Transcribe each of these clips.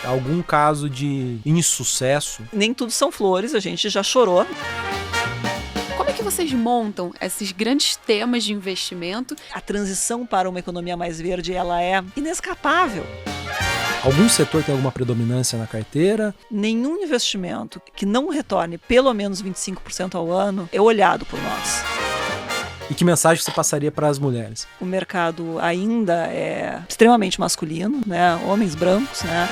algum caso de insucesso? Nem tudo são flores, a gente já chorou. Como é que vocês montam esses grandes temas de investimento? A transição para uma economia mais verde, ela é inescapável. Algum setor tem alguma predominância na carteira? Nenhum investimento que não retorne pelo menos 25% ao ano é olhado por nós. E que mensagem você passaria para as mulheres? O mercado ainda é extremamente masculino, né? Homens brancos, né?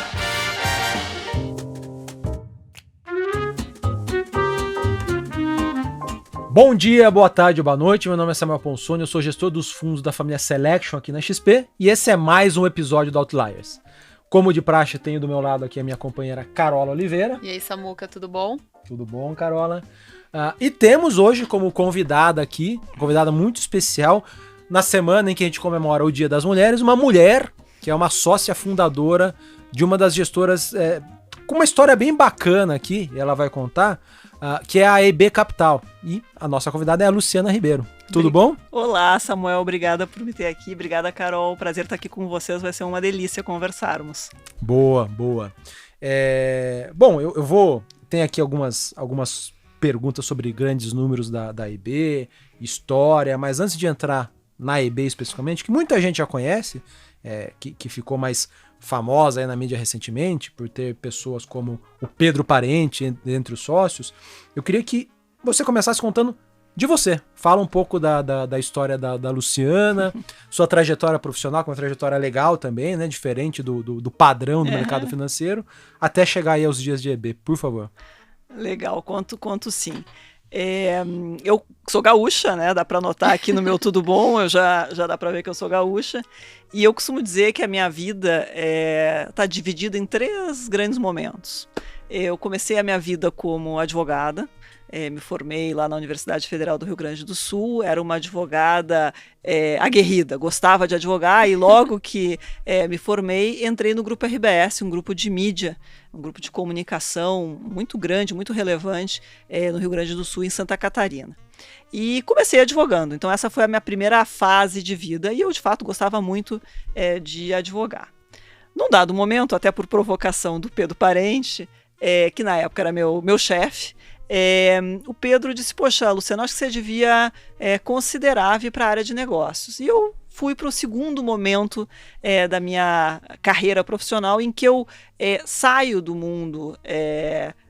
Bom dia, boa tarde, boa noite. Meu nome é Samuel Ponsoni, eu sou gestor dos fundos da família Selection aqui na XP e esse é mais um episódio do Outliers. Como de praxe, tenho do meu lado aqui a minha companheira Carola Oliveira. E aí, Samuca, tudo bom? Tudo bom, Carola? E temos hoje como convidada aqui, convidada muito especial, na semana em que a gente comemora o Dia das Mulheres, uma mulher que é uma sócia fundadora de uma das gestoras com uma história bem bacana aqui, ela vai contar, que é a EB Capital. E a nossa convidada é a Luciana Ribeiro. Tudo bom? Olá, Samuel, obrigada por me ter aqui. Obrigada, Carol. Prazer estar aqui com vocês. Vai ser uma delícia conversarmos. Boa, boa. Bom, eu vou... Tem aqui algumas perguntas sobre grandes números da EB, história, mas antes de entrar na EB especificamente, que muita gente já conhece, que ficou mais famosa aí na mídia recentemente, por ter pessoas como o Pedro Parente entre os sócios, eu queria que você começasse contando de você. Fala um pouco da história da Luciana, sua trajetória profissional, com uma trajetória legal também, né? Diferente do padrão do mercado financeiro, até chegar aí aos dias de EB, por favor. Legal, conto sim. Eu sou gaúcha, né? Dá para notar aqui no meu Tudo Bom, já dá para ver que eu sou gaúcha. E eu costumo dizer que a minha vida está dividida em 3 grandes momentos. Eu comecei a minha vida como advogada. Me formei lá na Universidade Federal do Rio Grande do Sul, era uma advogada aguerrida, gostava de advogar e logo que me formei, entrei no Grupo RBS, um grupo de mídia, um grupo de comunicação muito grande, muito relevante no Rio Grande do Sul, em Santa Catarina. E comecei advogando, então essa foi a minha primeira fase de vida e eu de fato gostava muito de advogar. Num dado momento, até por provocação do Pedro Parente, que na época era meu chefe, o Pedro disse, poxa, Luciana, acho que você devia considerar vir para a área de negócios. E eu fui para o segundo momento da minha carreira profissional em que eu saio do mundo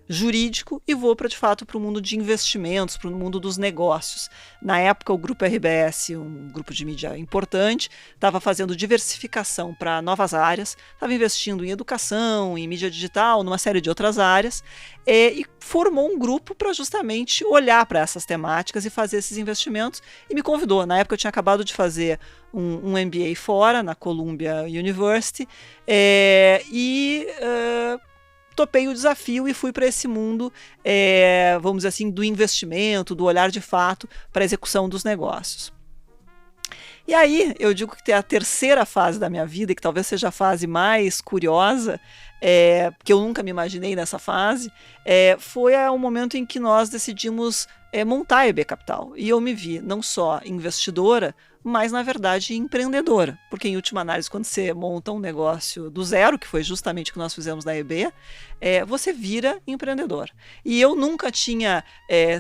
jurídico e vou de fato para o mundo de investimentos, para o mundo dos negócios. Na época o Grupo RBS, um grupo de mídia importante, estava fazendo diversificação para novas áreas, estava investindo em educação, em mídia digital, numa série de outras áreas, e formou um grupo para justamente olhar para essas temáticas e fazer esses investimentos e me convidou. Na época eu tinha acabado de fazer um MBA fora, na Columbia University, topei o desafio e fui para esse mundo, vamos dizer assim, do investimento, do olhar de fato para a execução dos negócios. E aí, eu digo que tem a terceira fase da minha vida, e que talvez seja a fase mais curiosa, porque eu nunca me imaginei nessa fase, foi o momento em que nós decidimos montar a EB Capital. E eu me vi não só investidora, mas, na verdade, empreendedora. Porque, em última análise, quando você monta um negócio do zero, que foi justamente o que nós fizemos na EB, você vira empreendedor. E eu nunca tinha,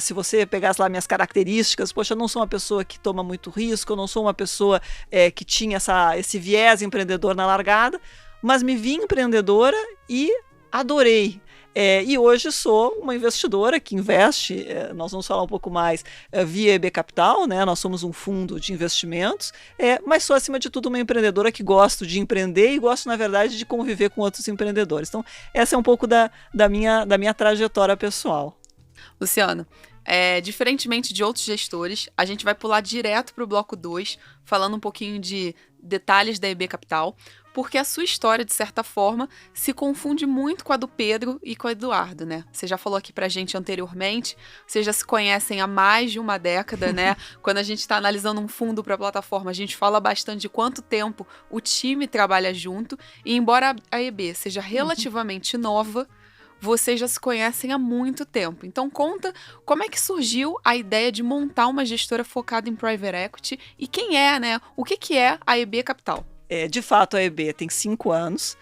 se você pegasse lá minhas características, poxa, eu não sou uma pessoa que toma muito risco, eu não sou uma pessoa que tinha esse viés empreendedor na largada, mas me vi empreendedora e adorei. E hoje sou uma investidora que investe, nós vamos falar um pouco mais via EB Capital, né? Nós somos um fundo de investimentos, mas sou acima de tudo uma empreendedora que gosto de empreender e gosto, na verdade, de conviver com outros empreendedores. Então, essa é um pouco da minha trajetória pessoal. Luciano, diferentemente de outros gestores, a gente vai pular direto para o bloco 2, falando um pouquinho de detalhes da EB Capital, porque a sua história, de certa forma, se confunde muito com a do Pedro e com a do Eduardo, né? Você já falou aqui pra gente anteriormente, vocês já se conhecem há mais de uma década, né? Quando a gente está analisando um fundo para a plataforma, a gente fala bastante de quanto tempo o time trabalha junto, e embora a EB seja relativamente nova, vocês já se conhecem há muito tempo. Então conta como é que surgiu a ideia de montar uma gestora focada em Private Equity e quem é, né? O que é a EB Capital? De fato, a EB tem 5 anos.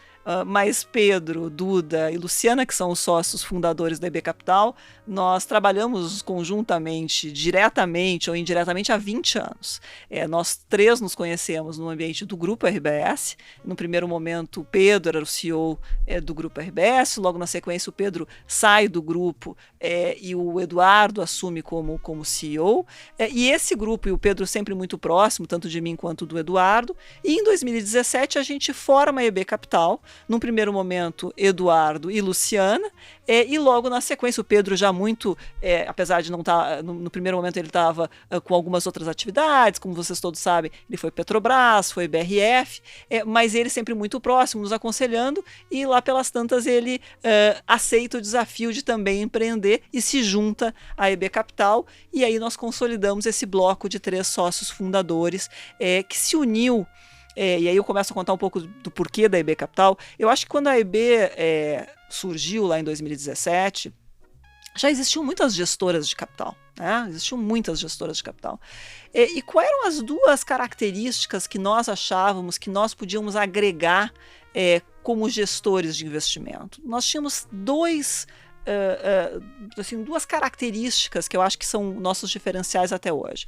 mais Pedro, Duda e Luciana, que são os sócios fundadores da EB Capital, nós trabalhamos conjuntamente, diretamente ou indiretamente há 20 anos. Nós três nos conhecemos no ambiente do Grupo RBS. No primeiro momento, o Pedro era o CEO do Grupo RBS, logo na sequência o Pedro sai do grupo e o Eduardo assume como CEO. E esse grupo, e o Pedro sempre muito próximo, tanto de mim quanto do Eduardo, e em 2017 a gente forma a EB Capital, num primeiro momento Eduardo e Luciana, e logo na sequência o Pedro já muito, apesar de não estar, no primeiro momento ele estava com algumas outras atividades, como vocês todos sabem, ele foi Petrobras, foi BRF, mas ele sempre muito próximo, nos aconselhando, e lá pelas tantas ele aceita o desafio de também empreender e se junta à EB Capital, e aí nós consolidamos esse bloco de 3 sócios fundadores que se uniu. E aí eu começo a contar um pouco do porquê da EB Capital. Eu acho que quando a EB surgiu lá em 2017, já existiam muitas gestoras de capital. Existiam muitas gestoras de capital. E quais eram as 2 características que nós achávamos que nós podíamos agregar como gestores de investimento? Nós tínhamos 2 características que eu acho que são nossos diferenciais até hoje.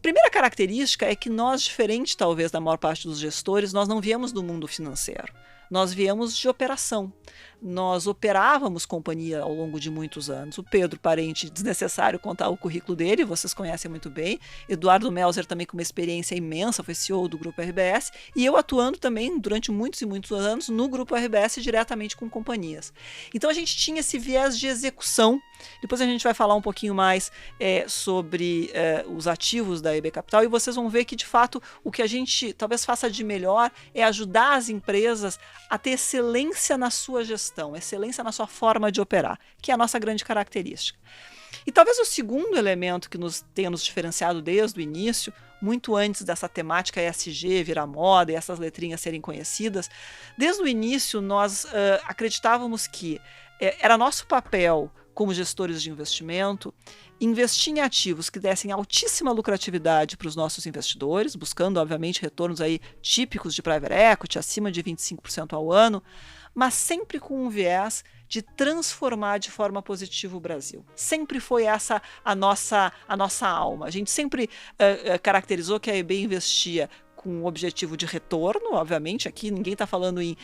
Primeira característica é que nós, diferente talvez da maior parte dos gestores, nós não viemos do mundo financeiro. Nós viemos de operação. Nós operávamos companhia ao longo de muitos anos. O Pedro Parente, desnecessário contar o currículo dele, vocês conhecem muito bem. Eduardo Melzer também com uma experiência imensa, foi CEO do Grupo RBS. E eu atuando também durante muitos e muitos anos no Grupo RBS diretamente com companhias. Então a gente tinha esse viés de execução. Depois a gente vai falar um pouquinho mais sobre os ativos da EB Capital e vocês vão ver que de fato o que a gente talvez faça de melhor é ajudar as empresas a ter excelência na sua gestão, excelência na sua forma de operar, que é a nossa grande característica. E talvez o segundo elemento que nos tenha nos diferenciado desde o início, muito antes dessa temática ESG virar moda e essas letrinhas serem conhecidas, desde o início nós acreditávamos que era nosso papel como gestores de investimento, investir em ativos que dessem altíssima lucratividade para os nossos investidores, buscando, obviamente, retornos aí típicos de private equity, acima de 25% ao ano, mas sempre com um viés de transformar de forma positiva o Brasil. Sempre foi essa a nossa alma. A gente sempre caracterizou que a EB investia com o objetivo de retorno, obviamente, aqui ninguém está falando em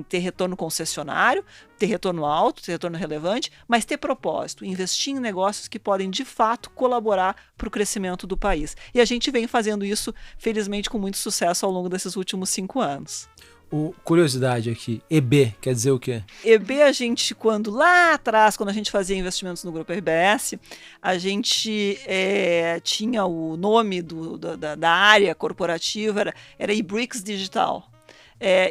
ter retorno concessionário, ter retorno alto, ter retorno relevante, mas ter propósito, investir em negócios que podem, de fato, colaborar para o crescimento do país. E a gente vem fazendo isso, felizmente, com muito sucesso ao longo desses últimos 5 anos. Curiosidade aqui, EB quer dizer o quê? EB, a gente, lá atrás, quando a gente fazia investimentos no Grupo RBS, a gente tinha o nome da área corporativa, era eBricks Digital.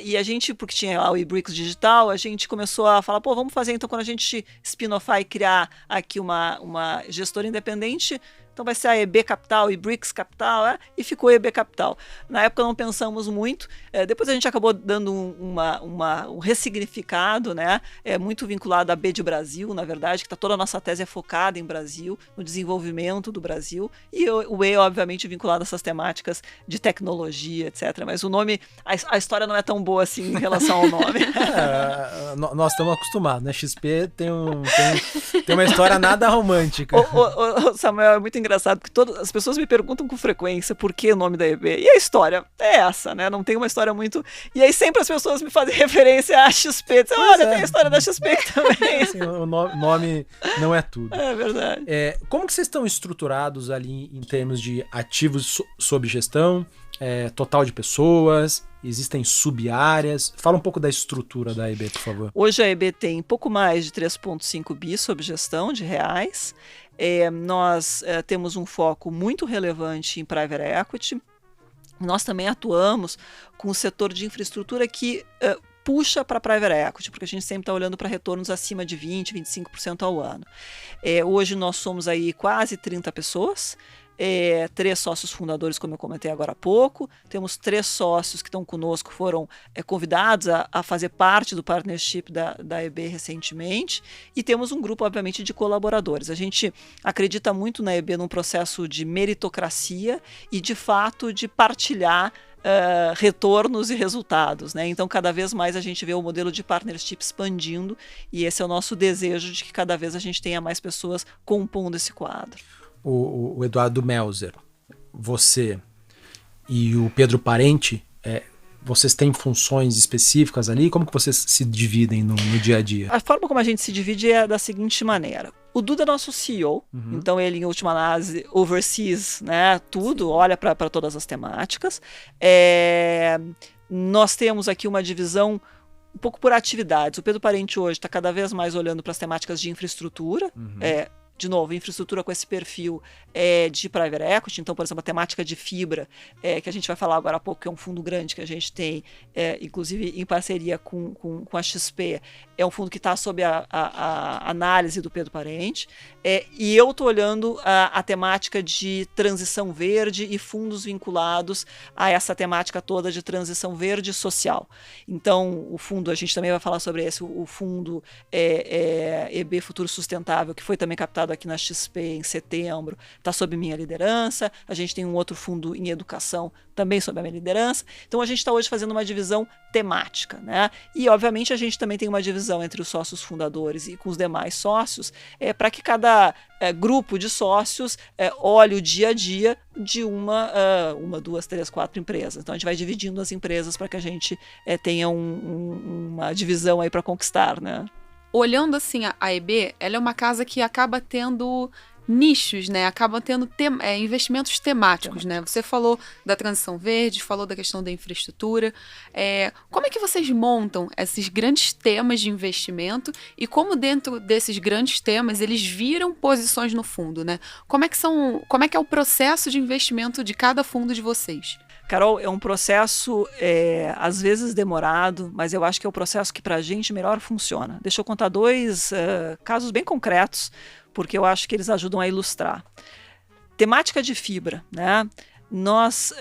E a gente, porque tinha lá o eBricks Digital, a gente começou a falar, vamos fazer então quando a gente spin-offar e criar aqui uma gestora independente, então vai ser a EB Capital, eBricks Capital, e ficou EB Capital. Na época não pensamos muito, depois a gente acabou dando um ressignificado, né, muito vinculado à B de Brasil, na verdade, que toda a nossa tese é focada em Brasil, no desenvolvimento do Brasil, e o E, obviamente, vinculado a essas temáticas de tecnologia, etc. Mas o nome, a história não é tão boa assim em relação ao nome. Nós estamos acostumados, né? XP tem uma história nada romântica. Samuel, é muito engraçado, porque as pessoas me perguntam com frequência por que o nome da EB. E a história é essa, né? Não tem uma história muito... E aí sempre as pessoas me fazem referência à XP. Dizem, olha, tem a história da XP também. Assim, o nome não é tudo. É verdade. Como que vocês estão estruturados ali em termos de ativos sob gestão, total de pessoas, existem sub-áreas? Fala um pouco da estrutura da EB, por favor. Hoje a EB tem pouco mais de 3,5 bi sob gestão de reais. Nós temos um foco muito relevante em private equity. Nós também atuamos com o setor de infraestrutura que puxa para private equity, porque a gente sempre está olhando para retornos acima de 20%, 25% ao ano. Hoje nós somos aí quase 30 pessoas, 3 sócios fundadores, como eu comentei agora há pouco. Temos 3 sócios que estão conosco, foram convidados a fazer parte do partnership da EB recentemente, e temos um grupo, obviamente, de colaboradores. A gente acredita muito na EB num processo de meritocracia e, de fato, de partilhar retornos e resultados, né? Então, cada vez mais a gente vê o modelo de partnership expandindo e esse é o nosso desejo de que cada vez a gente tenha mais pessoas compondo esse quadro. O Eduardo Melzer, você e o Pedro Parente, vocês têm funções específicas ali? Como que vocês se dividem no dia a dia? A forma como a gente se divide é da seguinte maneira. O Duda é nosso CEO, então ele, em última análise, oversees, né, tudo, olha para todas as temáticas. Nós temos aqui uma divisão um pouco por atividades. O Pedro Parente hoje está cada vez mais olhando para as temáticas de infraestrutura, de novo, infraestrutura com esse perfil de private equity. Então, por exemplo, a temática de fibra, que a gente vai falar agora há pouco, que é um fundo grande que a gente tem, inclusive em parceria com a XP, é um fundo que está sob a análise do Pedro Parente. E eu estou olhando a temática de transição verde e fundos vinculados a essa temática toda de transição verde e social. Então, o fundo, a gente também vai falar sobre esse, o fundo EB Futuro Sustentável, que foi também captado aqui na XP em setembro, está sob minha liderança. A gente tem um outro fundo em educação também sob a minha liderança. Então a gente está hoje fazendo uma divisão temática, né? E obviamente a gente também tem uma divisão entre os sócios fundadores e com os demais sócios, para que cada grupo de sócios olhe o dia a dia de uma, duas, três, quatro empresas. Então a gente vai dividindo as empresas para que a gente tenha uma divisão aí para conquistar, né? Olhando assim a EB, ela é uma casa que acaba tendo nichos, né? Acaba tendo investimentos temáticos, né? Você falou da transição verde, falou da questão da infraestrutura. Como é que vocês montam esses grandes temas de investimento e como dentro desses grandes temas eles viram posições no fundo, né? Como é que é o processo de investimento de cada fundo de vocês? Carol, é um processo às vezes demorado, mas eu acho que é o processo que para a gente melhor funciona. Deixa eu contar dois casos bem concretos, porque eu acho que eles ajudam a ilustrar. Temática de fibra, né? Nós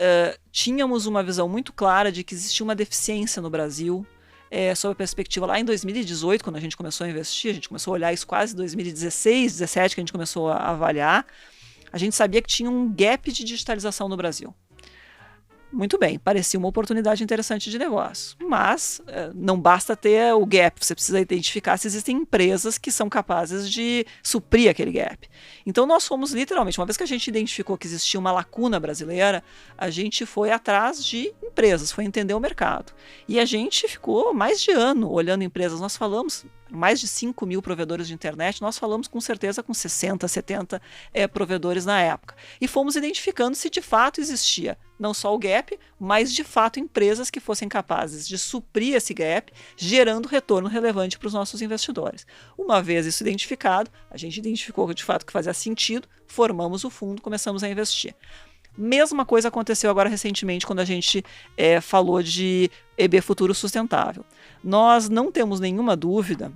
tínhamos uma visão muito clara de que existia uma deficiência no Brasil, sob a perspectiva lá em 2018, quando a gente começou a investir, a gente começou a olhar isso quase em 2016, 2017, que a gente começou a avaliar. A gente sabia que tinha um gap de digitalização no Brasil. Muito bem, parecia uma oportunidade interessante de negócio, mas não basta ter o gap, você precisa identificar se existem empresas que são capazes de suprir aquele gap. Então nós fomos literalmente, uma vez que a gente identificou que existia uma lacuna brasileira, a gente foi atrás de empresas, foi entender o mercado. E a gente ficou mais de ano olhando empresas, nós falamos mais de 5 mil provedores de internet, nós falamos com certeza com 60, 70 provedores na época. E fomos identificando se de fato existia não só o gap, mas de fato empresas que fossem capazes de suprir esse gap, gerando retorno relevante para os nossos investidores. Uma vez isso identificado, a gente identificou de fato que fazia sentido, formamos o fundo, começamos a investir. Mesma coisa aconteceu agora recentemente quando a gente falou de EB Futuro Sustentável. Nós não temos nenhuma dúvida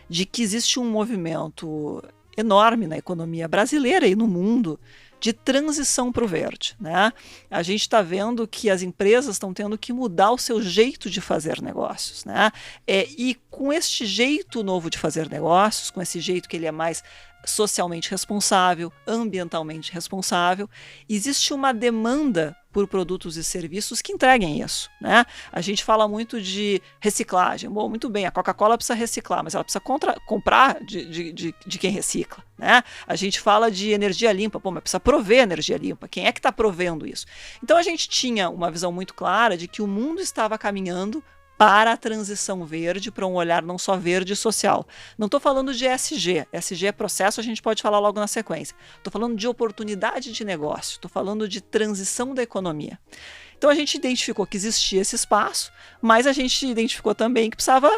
de que existe um movimento enorme na economia brasileira e no mundo de transição para o verde, né? A gente está vendo que as empresas estão tendo que mudar o seu jeito de fazer negócios, né? E com este jeito novo de fazer negócios, com esse jeito que ele é mais socialmente responsável, ambientalmente responsável, existe uma demanda por produtos e serviços que entreguem isso, né? A gente fala muito de reciclagem. Bom, muito bem, a Coca-Cola precisa reciclar, mas ela precisa comprar de quem recicla, né? A gente fala de energia limpa, mas precisa prover energia limpa. Quem é que está provendo isso? Então a gente tinha uma visão muito clara de que o mundo estava caminhando para a transição verde, para um olhar não só verde e social. Não estou falando de ESG. ESG é processo, a gente pode falar logo na sequência. Estou falando de oportunidade de negócio, estou falando de transição da economia. Então a gente identificou que existia esse espaço, mas a gente identificou também que precisava...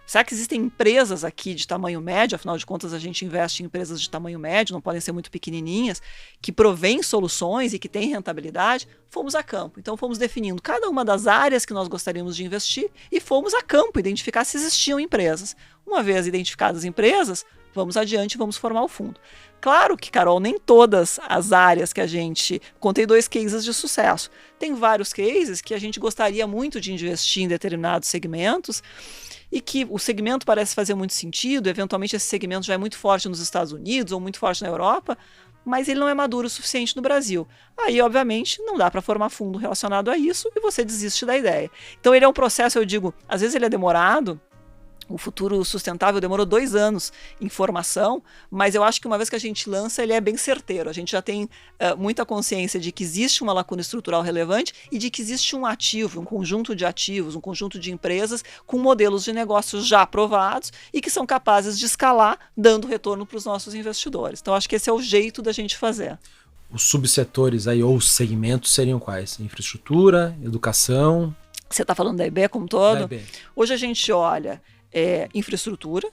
Será que existem empresas aqui de tamanho médio? Afinal de contas, a gente investe em empresas de tamanho médio, não podem ser muito pequenininhas, que provêm soluções e que têm rentabilidade. Fomos a campo. Então, fomos definindo cada uma das áreas que nós gostaríamos de investir e fomos a campo identificar se existiam empresas. Uma vez identificadas as empresas, vamos adiante, vamos formar o fundo. Claro que, Carol, nem todas as áreas que a gente... Contei 2 cases de sucesso. Tem vários cases que a gente gostaria muito de investir em determinados segmentos e que o segmento parece fazer muito sentido, eventualmente esse segmento já é muito forte nos Estados Unidos ou muito forte na Europa, mas ele não é maduro o suficiente no Brasil. Aí, obviamente, não dá para formar fundo relacionado a isso e você desiste da ideia. Então, ele é um processo, eu digo, às vezes ele é demorado. O Futuro Sustentável demorou 2 anos em formação, mas eu acho que uma vez que a gente lança, ele é bem certeiro. A gente já tem muita consciência de que existe uma lacuna estrutural relevante e de que existe um ativo, um conjunto de ativos, um conjunto de empresas com modelos de negócios já aprovados e que são capazes de escalar, dando retorno para os nossos investidores. Então, acho que esse é o jeito da gente fazer. Os subsetores aí, ou os segmentos seriam quais? Infraestrutura, educação? Você está falando da IB como um todo? Da IB. Hoje a gente olha infraestrutura,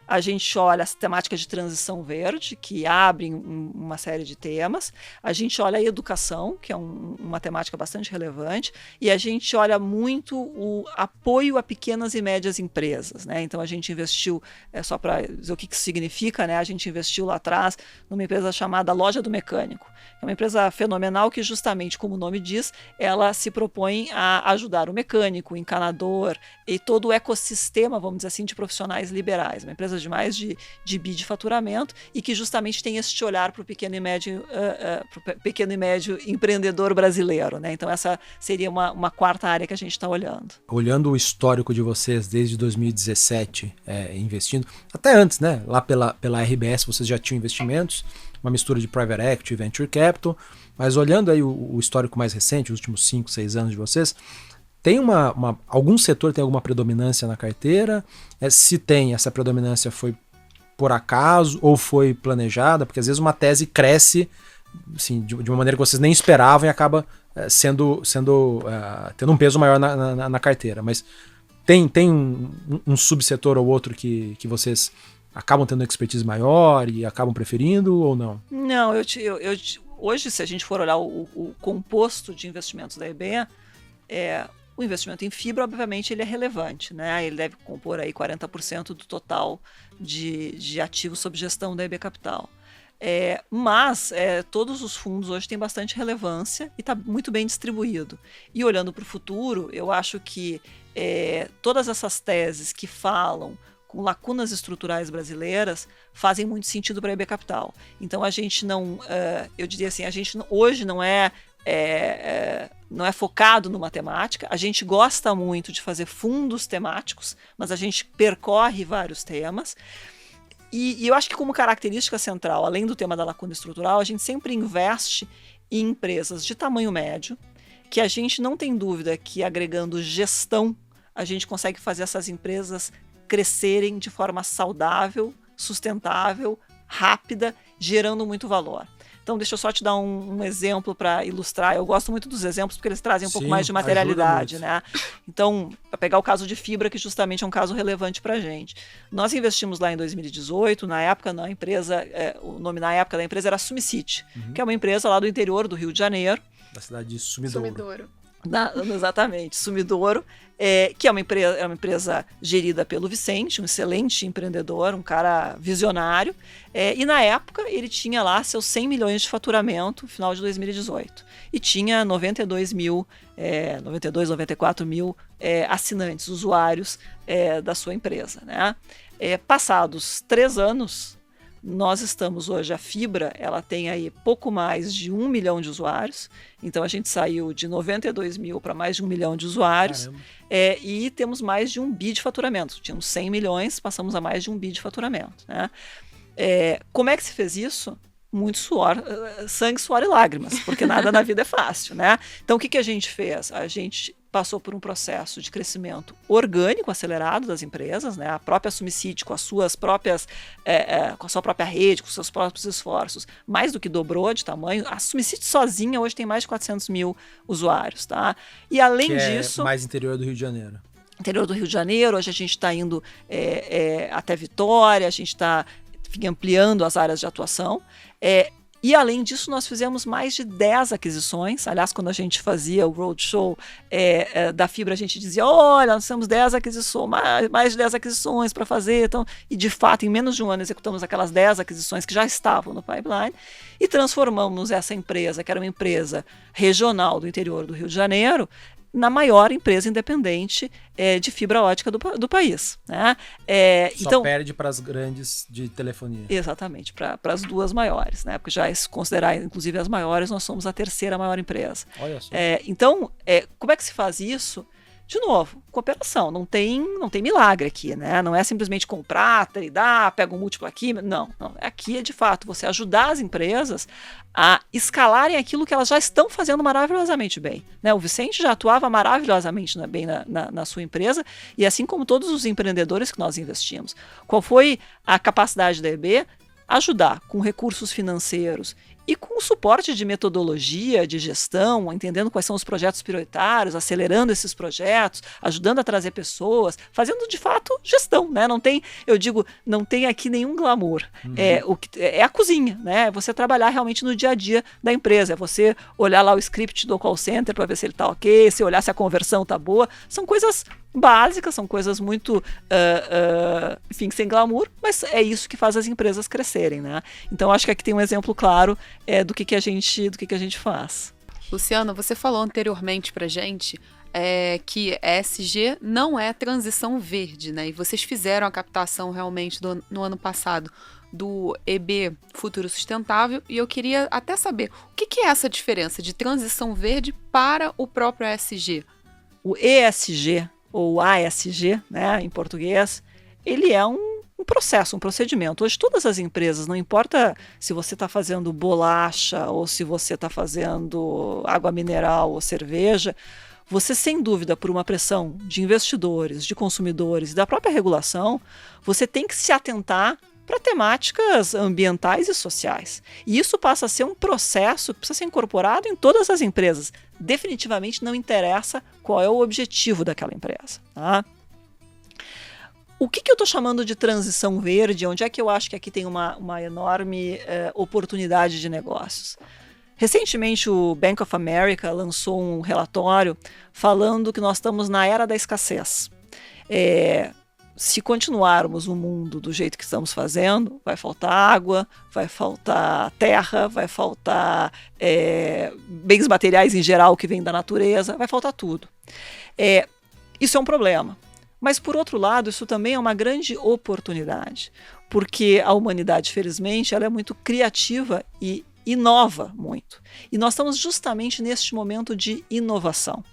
a gente olha as temáticas de transição verde, que abrem uma série de temas, a gente olha a educação, que é uma temática bastante relevante, e a gente olha muito o apoio a pequenas e médias empresas, né? Então a gente investiu, só para dizer o que isso significa, né? A gente investiu lá atrás numa empresa chamada Loja do Mecânico, é uma empresa fenomenal que justamente, como o nome diz, ela se propõe a ajudar o mecânico, o encanador e todo o ecossistema, vamos dizer assim, de profissionais liberais, uma empresa de mais de bi de faturamento e que justamente tem este olhar para o pequeno e médio empreendedor brasileiro, né? Então essa seria uma quarta área que a gente está olhando. Olhando o histórico de vocês desde 2017, investindo, até antes, né? Lá pela RBS vocês já tinham investimentos, uma mistura de Private Equity e Venture Capital, mas olhando aí o histórico mais recente, os últimos 5, 6 anos de vocês, tem algum setor tem alguma predominância na carteira? Se tem, essa predominância foi por acaso ou foi planejada? Porque às vezes uma tese cresce assim, de uma maneira que vocês nem esperavam e acaba tendo um peso maior na carteira. Mas tem um subsetor ou outro que vocês acabam tendo expertise maior e acabam preferindo ou não? Não, hoje, se a gente for olhar o composto de investimentos da IB, o investimento em fibra, obviamente, ele é relevante, né? Ele deve compor aí 40% do total de ativos sob gestão da IB Capital. Mas todos os fundos hoje têm bastante relevância e está muito bem distribuído. E olhando para o futuro, eu acho que todas essas teses que falam com lacunas estruturais brasileiras fazem muito sentido para a IB Capital. Então a gente não, eu diria assim, a gente hoje não é focado numa temática, a gente gosta muito de fazer fundos temáticos, mas a gente percorre vários temas. E eu acho que como característica central, além do tema da lacuna estrutural, a gente sempre investe em empresas de tamanho médio, que a gente não tem dúvida que agregando gestão, a gente consegue fazer essas empresas crescerem de forma saudável, sustentável, rápida, gerando muito valor. Então, deixa eu só te dar um exemplo para ilustrar. Eu gosto muito dos exemplos porque eles trazem um pouco mais de materialidade, né? Então, para pegar o caso de fibra, que justamente é um caso relevante para a gente. Nós investimos lá em 2018, na época, na empresa, o nome na época da empresa era Sumicity, que é uma empresa lá do interior do Rio de Janeiro. Da cidade de Sumidouro. Exatamente, Sumidouro, que é uma empresa gerida pelo Vicente, um excelente empreendedor, um cara visionário, e na época ele tinha lá seus 100 milhões de faturamento no final de 2018 e tinha 94 mil assinantes, usuários da sua empresa, né? Passados 3 anos, nós estamos hoje, a fibra, ela tem aí pouco mais de 1 milhão de usuários, então a gente saiu de 92 mil para mais de 1 milhão de usuários, e temos mais de 1 bi de faturamento. Tínhamos 100 milhões, passamos a mais de 1 bi de faturamento, né? Como é que se fez isso? Muito suor, sangue, suor e lágrimas, porque nada na vida é fácil, né? Então o que a gente fez? A gente passou por um processo de crescimento orgânico acelerado das empresas, né? A própria Sumicity com as suas próprias, com a sua própria rede, com os seus próprios esforços, mais do que dobrou de tamanho. A Sumicity sozinha hoje tem mais de 400 mil usuários, tá? E além disso, mais interior do Rio de Janeiro. Interior do Rio de Janeiro, hoje a gente está indo até Vitória, a gente está ampliando as áreas de atuação. E além disso, nós fizemos mais de 10 aquisições. Aliás, quando a gente fazia o roadshow da fibra, a gente dizia, olha, nós temos 10 aquisições, mais de 10 aquisições para fazer. Então, e de fato, em menos de um ano, executamos aquelas 10 aquisições que já estavam no pipeline e transformamos essa empresa, que era uma empresa regional do interior do Rio de Janeiro, na maior empresa independente de fibra ótica do país. Né? Só perde para as grandes de telefonia. Exatamente, para as duas maiores, né? Porque já se considerar, inclusive, as maiores, nós somos a terceira maior empresa. Olha só. Então, como é que se faz isso? De novo, cooperação, não tem milagre aqui, né? Não é simplesmente comprar, tradar, pega um múltiplo aqui, não. Aqui é de fato você ajudar as empresas a escalarem aquilo que elas já estão fazendo maravilhosamente bem, né? O Vicente já atuava maravilhosamente bem na sua empresa, e assim como todos os empreendedores que nós investimos. Qual foi a capacidade da EB? Ajudar com recursos financeiros e com o suporte de metodologia, de gestão, entendendo quais são os projetos prioritários, acelerando esses projetos, ajudando a trazer pessoas, fazendo de fato gestão, né? Não tem aqui nenhum glamour. É a cozinha, né? É você trabalhar realmente no dia a dia da empresa, é você olhar lá o script do call center para ver se ele está ok, se olhar se a conversão está boa. São coisas básicas, são coisas muito, enfim, sem glamour, mas é isso que faz as empresas crescerem, né? Então acho que aqui tem um exemplo claro do que a gente faz. Luciano, você falou anteriormente pra gente que ESG não é transição verde, né? E vocês fizeram a captação realmente no ano passado do EB Futuro Sustentável, e eu queria até saber o que é essa diferença de transição verde para o próprio ESG? O ESG, ou ASG, né, em português, ele é um processo, um procedimento. Hoje todas as empresas, não importa se você está fazendo bolacha ou se você está fazendo água mineral ou cerveja, você sem dúvida, por uma pressão de investidores, de consumidores e da própria regulação, você tem que se atentar para temáticas ambientais e sociais. E isso passa a ser um processo que precisa ser incorporado em todas as empresas. Definitivamente não interessa qual é o objetivo daquela empresa. Tá? O que eu estou chamando de transição verde? Onde é que eu acho que aqui tem uma enorme oportunidade de negócios? Recentemente o Bank of America lançou um relatório falando que nós estamos na era da escassez. Se continuarmos o mundo do jeito que estamos fazendo, vai faltar água, vai faltar terra, vai faltar bens materiais em geral que vêm da natureza, vai faltar tudo. Isso é um problema. Mas, por outro lado, isso também é uma grande oportunidade, porque a humanidade, felizmente, ela é muito criativa e inova muito. E nós estamos justamente neste momento de inovação.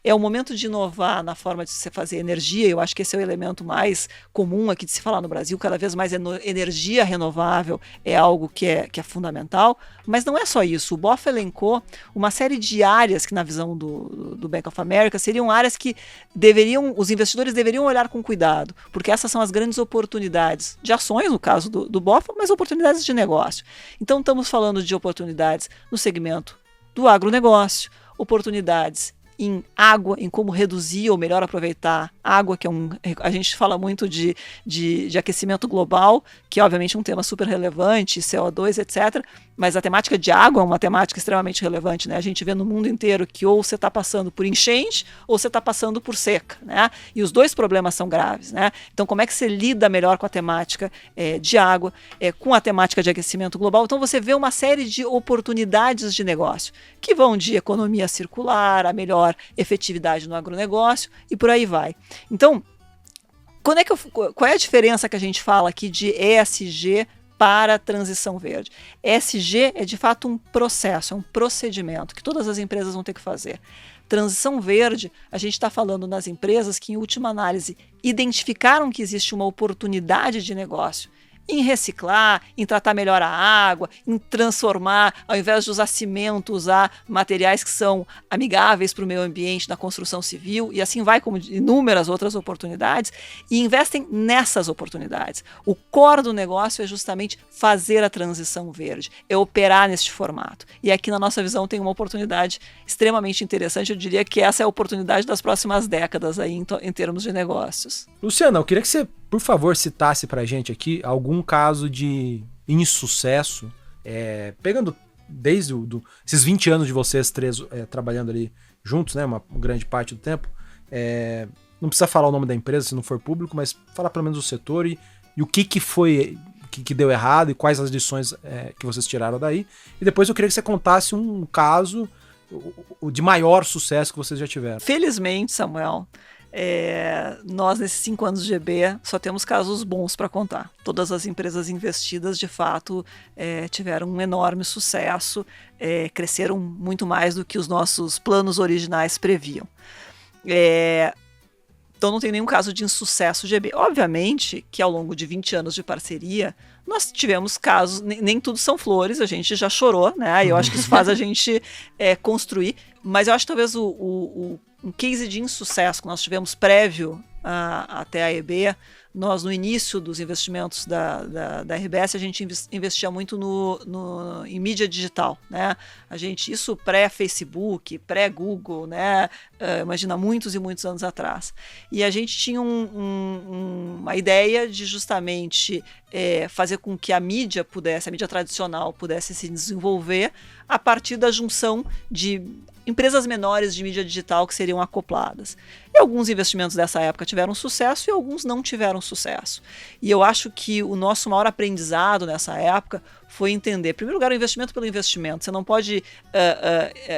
É o momento de inovar na forma de se fazer energia. Eu acho que esse é o elemento mais comum aqui de se falar no Brasil. Cada vez mais energia renovável é algo que é fundamental. Mas não é só isso. O BOF elencou uma série de áreas que, na visão do Bank of America, seriam áreas que os investidores deveriam olhar com cuidado, porque essas são as grandes oportunidades de ações, no caso do BOF, mas oportunidades de negócio. Então, estamos falando de oportunidades no segmento do agronegócio, oportunidades em água, em como reduzir ou melhor aproveitar água, que a gente fala muito de aquecimento global, que obviamente é um tema super relevante, CO2, etc., mas a temática de água é uma temática extremamente relevante, né? A gente vê no mundo inteiro que ou você está passando por enchente ou você está passando por seca, né? E os dois problemas são graves, né? Então, como é que você lida melhor com a temática de água, com a temática de aquecimento global? Então, você vê uma série de oportunidades de negócio que vão de economia circular, a melhor efetividade no agronegócio e por aí vai. Então, qual é a diferença que a gente fala aqui de ESG para a transição verde? ESG é de fato um processo, é um procedimento que todas as empresas vão ter que fazer. Transição verde, a gente está falando nas empresas que, em última análise, identificaram que existe uma oportunidade de negócio em reciclar, em tratar melhor a água, em transformar, ao invés de usar cimento, usar materiais que são amigáveis para o meio ambiente na construção civil, e assim vai como inúmeras outras oportunidades, e investem nessas oportunidades. O core do negócio é justamente fazer a transição verde, é operar neste formato. E aqui, na nossa visão, tem uma oportunidade extremamente interessante. Eu diria que essa é a oportunidade das próximas décadas aí, em termos de negócios. Luciana, eu queria que você, por favor, citasse pra gente aqui algum caso de insucesso, pegando desde esses 20 anos de vocês três trabalhando ali juntos, né, uma grande parte do tempo. Não precisa falar o nome da empresa se não for público, mas falar pelo menos o setor e o que foi que deu errado e quais as lições que vocês tiraram daí. E depois eu queria que você contasse um caso o de maior sucesso que vocês já tiveram? Felizmente, Samuel, nós nesses 5 anos de EB só temos casos bons para contar. Todas as empresas investidas, de fato, tiveram um enorme sucesso, cresceram muito mais do que os nossos planos originais previam. Então não tem nenhum caso de insucesso de EB. Obviamente que ao longo de 20 anos de parceria, nós tivemos casos, nem tudo são flores, a gente já chorou, né? Eu acho que isso faz a gente construir, mas eu acho que talvez um case de insucesso que nós tivemos prévio até a EB, nós no início dos investimentos da RBS, a gente investia muito em mídia digital, né? Isso pré-Facebook, pré-Google, né? Imagina, muitos e muitos anos atrás. E a gente tinha uma ideia de justamente fazer com que a mídia tradicional pudesse se desenvolver a partir da junção de empresas menores de mídia digital que seriam acopladas. E alguns investimentos dessa época tiveram sucesso e alguns não tiveram sucesso. E eu acho que o nosso maior aprendizado nessa época foi entender, em primeiro lugar, o investimento pelo investimento. Você não pode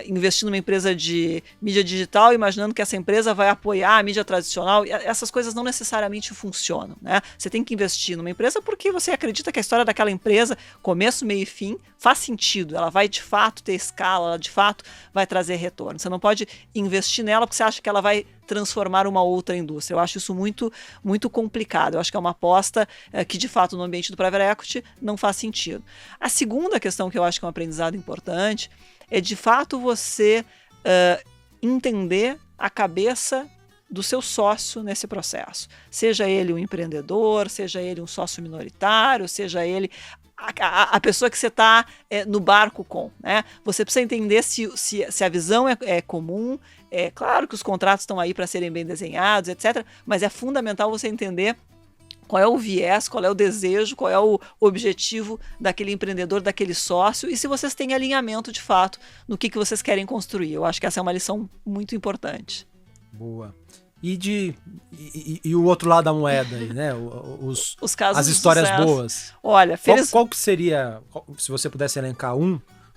investir numa empresa de mídia digital imaginando que essa empresa vai apoiar a mídia tradicional. Essas coisas não necessariamente funcionam, né? Você tem que investir numa empresa porque você acredita que a história daquela empresa, começo, meio e fim, faz sentido. Ela vai, de fato, ter escala, ela, de fato, vai trazer retorno. Você não pode investir nela porque você acha que ela vai transformar uma outra indústria. Eu acho isso muito, muito complicado. Eu acho que é uma aposta que, de fato, no ambiente do private equity não faz sentido. A segunda questão que eu acho que é um aprendizado importante é, de fato, você entender a cabeça do seu sócio nesse processo. Seja ele um empreendedor, seja ele um sócio minoritário, seja ele a pessoa que você está no barco com, né? Você precisa entender se a visão é comum. É claro que os contratos estão aí para serem bem desenhados, etc. Mas é fundamental você entender qual é o viés, qual é o desejo, qual é o objetivo daquele empreendedor, daquele sócio, e se vocês têm alinhamento, de fato, no que vocês querem construir. Eu acho que essa é uma lição muito importante. Boa. E o outro lado da moeda aí, né? Os casos as histórias de sucesso. boas. Olha, qual que seria, se você pudesse elencar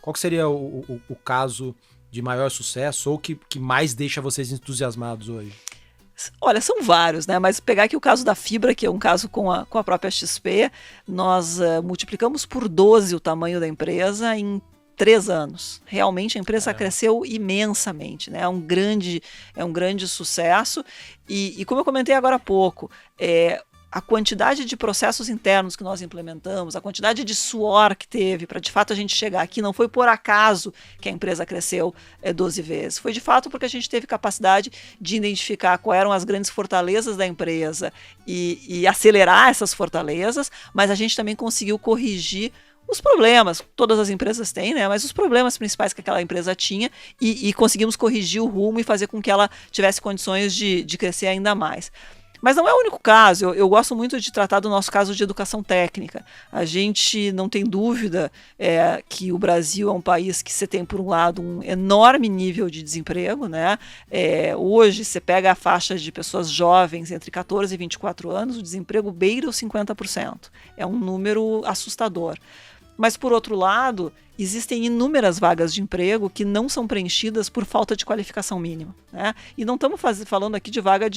qual que seria o caso de maior sucesso ou que mais deixa vocês entusiasmados hoje? Olha, são vários, né? Mas pegar aqui o caso da Fibra, que é um caso com a própria XP, nós multiplicamos por 12 o tamanho da empresa em 3 anos. Realmente a empresa cresceu imensamente, né? É um grande sucesso. E como eu comentei agora há pouco, a quantidade de processos internos que nós implementamos, a quantidade de suor que teve para de fato a gente chegar aqui, não foi por acaso que a empresa cresceu 12 vezes. Foi de fato porque a gente teve capacidade de identificar quais eram as grandes fortalezas da empresa e acelerar essas fortalezas, mas a gente também conseguiu corrigir os problemas, todas as empresas têm, né? Mas os problemas principais que aquela empresa tinha e conseguimos corrigir o rumo e fazer com que ela tivesse condições de crescer ainda mais. Mas não é o único caso. Eu gosto muito de tratar do nosso caso de educação técnica. A gente não tem dúvida que o Brasil é um país que você tem, por um lado, um enorme nível de desemprego, né? Hoje, você pega a faixa de pessoas jovens entre 14 e 24 anos, o desemprego beira os 50%. É um número assustador. Mas, por outro lado, existem inúmeras vagas de emprego que não são preenchidas por falta de qualificação mínima, né? E não estamos falando aqui de vaga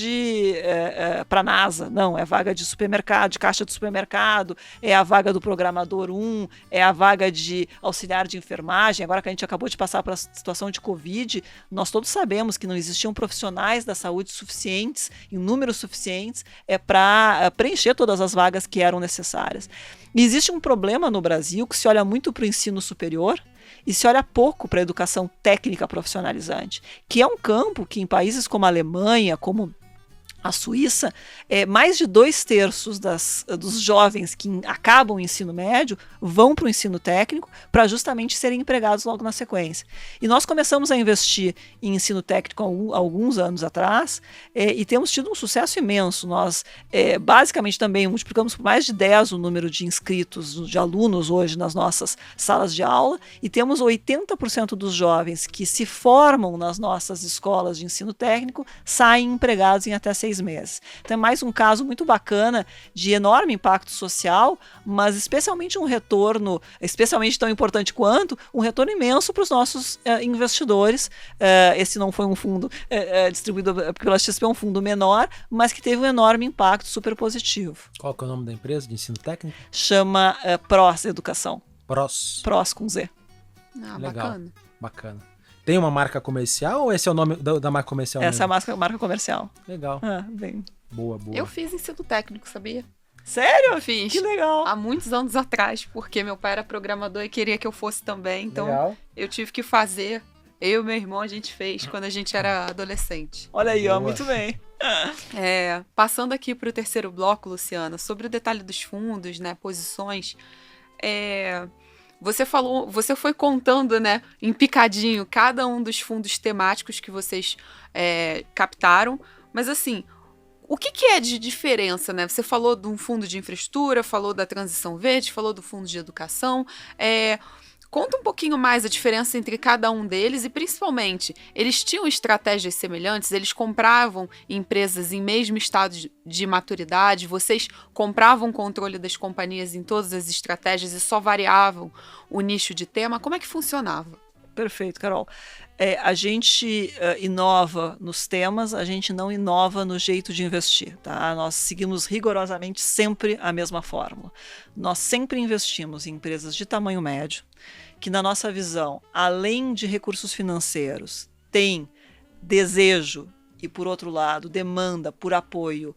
para a NASA, não, é vaga de supermercado, de caixa de supermercado, é a vaga do programador 1, é a vaga de auxiliar de enfermagem. Agora que a gente acabou de passar para a situação de Covid, nós todos sabemos que não existiam profissionais da saúde suficientes, em números suficientes, para preencher todas as vagas que eram necessárias. E existe um problema no Brasil que se olha muito para o ensino superior e se olha pouco para a educação técnica profissionalizante, que é um campo que em países como a Alemanha, como a Suíça, mais de 2/3 dos jovens que acabam o ensino médio vão para o ensino técnico para justamente serem empregados logo na sequência. E nós começamos a investir em ensino técnico há alguns anos atrás e temos tido um sucesso imenso. Nós, basicamente, também multiplicamos por mais de 10 o número de inscritos, de alunos hoje nas nossas salas de aula, e temos 80% dos jovens que se formam nas nossas escolas de ensino técnico saem empregados em até 6 6 meses. Então é mais um caso muito bacana de enorme impacto social, mas especialmente um retorno, especialmente tão importante quanto, um retorno imenso para os nossos investidores. Esse não foi um fundo distribuído pela XP, é um fundo menor, mas que teve um enorme impacto super positivo. Qual que é o nome da empresa de ensino técnico? Chama PROS Educação. PROS. PROS com Z. Legal. Bacana. Tem uma marca comercial ou esse é o nome da marca comercial? Essa mesmo? é a marca comercial. Legal. Bem. Boa. Eu fiz ensino técnico, sabia? Sério? Eu fiz. Que legal. Há muitos anos atrás, porque meu pai era programador e queria que eu fosse também. Então, legal. Eu tive que fazer. Eu e meu irmão, a gente fez quando a gente era adolescente. Olha aí, Boa. muito bem. Passando aqui para o terceiro bloco, Luciana, sobre o detalhe dos fundos, né, posições, você foi contando, né, em picadinho, cada um dos fundos temáticos que vocês captaram, mas assim, o que é de diferença, né? Você falou de um fundo de infraestrutura, falou da transição verde, falou do fundo de educação, conta um pouquinho mais a diferença entre cada um deles e, principalmente, eles tinham estratégias semelhantes? Eles compravam empresas em mesmo estado de maturidade? Vocês compravam controle das companhias em todas as estratégias e só variavam o nicho de tema? Como é que funcionava? Perfeito, Carol. A gente inova nos temas, a gente não inova no jeito de investir, tá? Nós seguimos rigorosamente sempre a mesma fórmula. Nós sempre investimos em empresas de tamanho médio, que na nossa visão, além de recursos financeiros, tem desejo e, por outro lado, demanda por apoio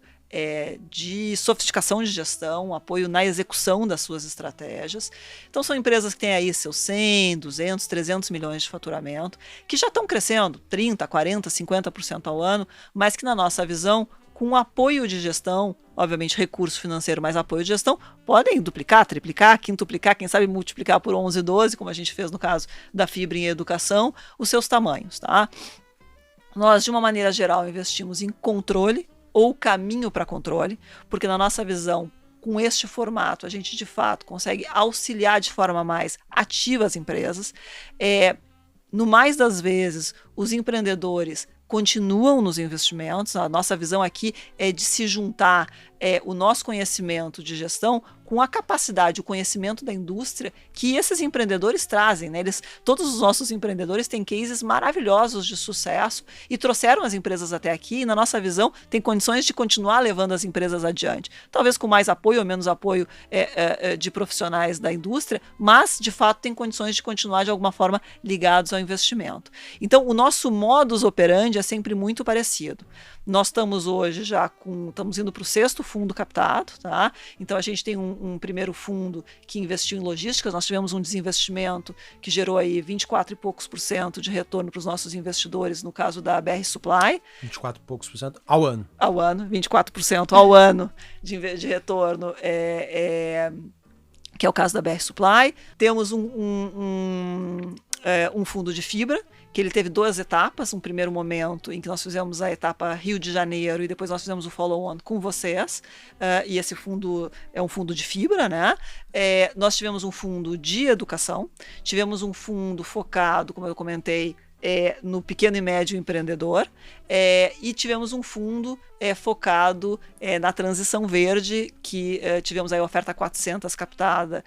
de sofisticação de gestão, apoio na execução das suas estratégias. Então são empresas que têm aí seus 100, 200, 300 milhões de faturamento, que já estão crescendo 30, 40, 50% ao ano, mas que na nossa visão, com apoio de gestão, obviamente recurso financeiro mais apoio de gestão, podem duplicar, triplicar, quintuplicar, quem sabe multiplicar por 11, 12, como a gente fez no caso da Fibra em educação, os seus tamanhos, tá? Nós, de uma maneira geral, investimos em controle ou caminho para controle, porque na nossa visão, com este formato, a gente de fato consegue auxiliar de forma mais ativa as empresas. No mais das vezes, os empreendedores continuam nos investimentos. A nossa visão aqui é de se juntar o nosso conhecimento de gestão com a capacidade, o conhecimento da indústria que esses empreendedores trazem, né? Todos os nossos empreendedores têm cases maravilhosos de sucesso e trouxeram as empresas até aqui e, na nossa visão, têm condições de continuar levando as empresas adiante. Talvez com mais apoio ou menos apoio de profissionais da indústria, mas, de fato, têm condições de continuar, de alguma forma, ligados ao investimento. Então, o nosso modus operandi é sempre muito parecido. Nós estamos hoje estamos indo para o 6º fundo captado, tá? Então a gente tem um primeiro fundo que investiu em logística, nós tivemos um desinvestimento que gerou aí 24 e poucos % de retorno para os nossos investidores, no caso da BR Supply. 24 e poucos % ao ano. Ao ano, 24% ao ano de retorno, que é o caso da BR Supply. Temos um fundo de fibra, que ele teve 2 etapas, um primeiro momento em que nós fizemos a etapa Rio de Janeiro e depois nós fizemos o follow-on com vocês, e esse fundo é um fundo de fibra, né? Nós tivemos um fundo de educação, tivemos um fundo focado, como eu comentei, no pequeno e médio empreendedor, e tivemos um fundo focado na transição verde, que tivemos aí a oferta 400 captada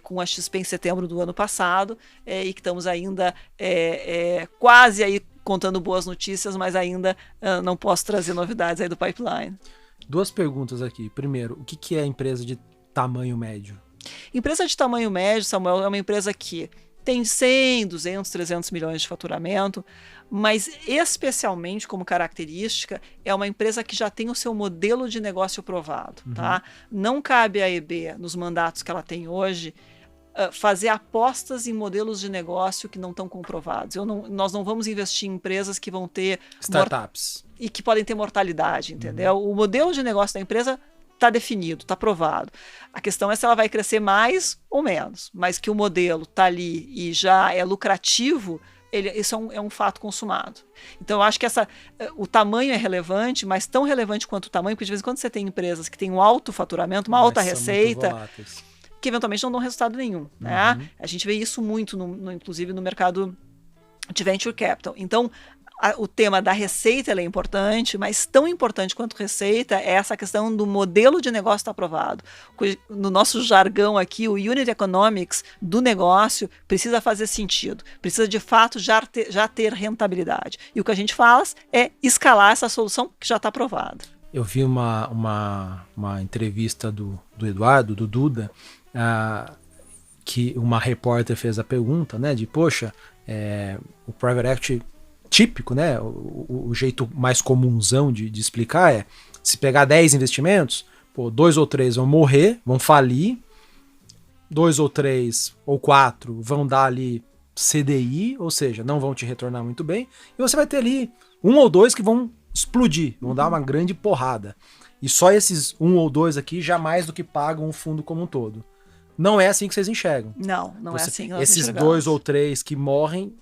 com a XP em setembro do ano passado, e que estamos ainda quase aí contando boas notícias, mas ainda não posso trazer novidades aí do pipeline. 2 perguntas aqui. Primeiro, o que é empresa de tamanho médio? Empresa de tamanho médio, Samuel, é uma empresa que tem 100, 200, 300 milhões de faturamento, mas especialmente como característica é uma empresa que já tem o seu modelo de negócio provado. Tá? Não cabe à EB, nos mandatos que ela tem hoje, fazer apostas em modelos de negócio que não estão comprovados. Nós não vamos investir em empresas que vão ter... Startups. E que podem ter mortalidade, entendeu? O modelo de negócio da empresa está definido, está provado. A questão é se ela vai crescer mais ou menos, mas que o modelo está ali e já é lucrativo, isso é um fato consumado. Então, eu acho que o tamanho é relevante, mas tão relevante quanto o tamanho, porque de vez em quando você tem empresas que têm um alto faturamento, uma alta receita, que eventualmente não dão resultado nenhum. Né? A gente vê isso muito, inclusive, no mercado de venture capital. Então, o tema da receita ele é importante, mas tão importante quanto receita é essa questão do modelo de negócio estar aprovado. No nosso jargão aqui, o Unit Economics do negócio precisa fazer sentido, precisa de fato já ter rentabilidade. E o que a gente faz é escalar essa solução que já está aprovada. Eu vi uma entrevista do Eduardo, do Duda, que uma repórter fez a pergunta, né, de poxa, o private equity típico, né, o jeito mais comunzão de explicar é, se pegar 10 investimentos, 2 ou 3 vão morrer, vão falir, 2 ou 3 ou 4 vão dar ali CDI, ou seja, não vão te retornar muito bem, e você vai ter ali 1 ou 2 que vão explodir, vão dar uma grande porrada. E só esses 1 ou 2 aqui já mais do que pagam o fundo como um todo. Não é assim que vocês enxergam. Não é assim que nós esses enxergamos. 2 ou 3 que morrem,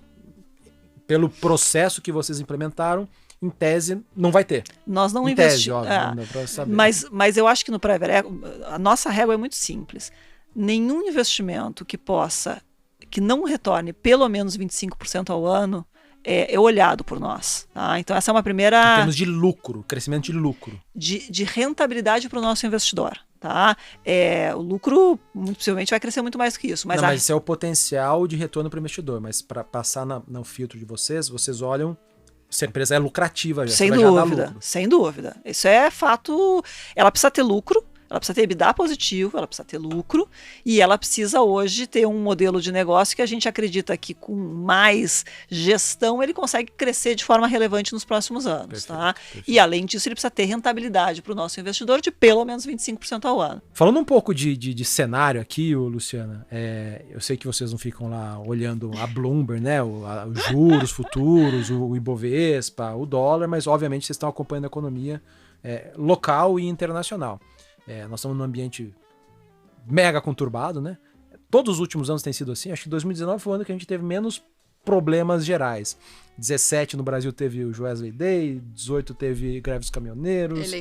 pelo processo que vocês implementaram, em tese, não vai ter. Nós não investimos. Não dá pra saber. Mas eu acho que no private equity, a nossa régua é muito simples. Nenhum investimento que não retorne pelo menos 25% ao ano é olhado por nós. Tá? Então essa é uma primeira... Em termos de lucro, crescimento de lucro. De rentabilidade para o nosso investidor. Tá? O lucro, muito possivelmente, vai crescer muito mais do que isso. Mas esse é o potencial de retorno para o investidor. Mas para passar no filtro de vocês olham se a empresa é lucrativa. Sem dúvida, sem dúvida. Isso é fato. Ela precisa ter lucro, ela precisa ter EBITDA positivo, ela precisa ter lucro e ela precisa hoje ter um modelo de negócio que a gente acredita que com mais gestão ele consegue crescer de forma relevante nos próximos anos. Tá? E além disso ele precisa ter rentabilidade para o nosso investidor de pelo menos 25% ao ano. Falando um pouco de cenário aqui, Luciana, eu sei que vocês não ficam lá olhando a Bloomberg, né, os juros futuros, o Ibovespa, o dólar, mas obviamente vocês estão acompanhando a economia local e internacional. Nós estamos num ambiente mega conturbado, né? Todos os últimos anos tem sido assim. Acho que 2019 foi o ano que a gente teve menos problemas gerais. 17 no Brasil teve o Wesley Day, 18 teve greve dos caminhoneiros.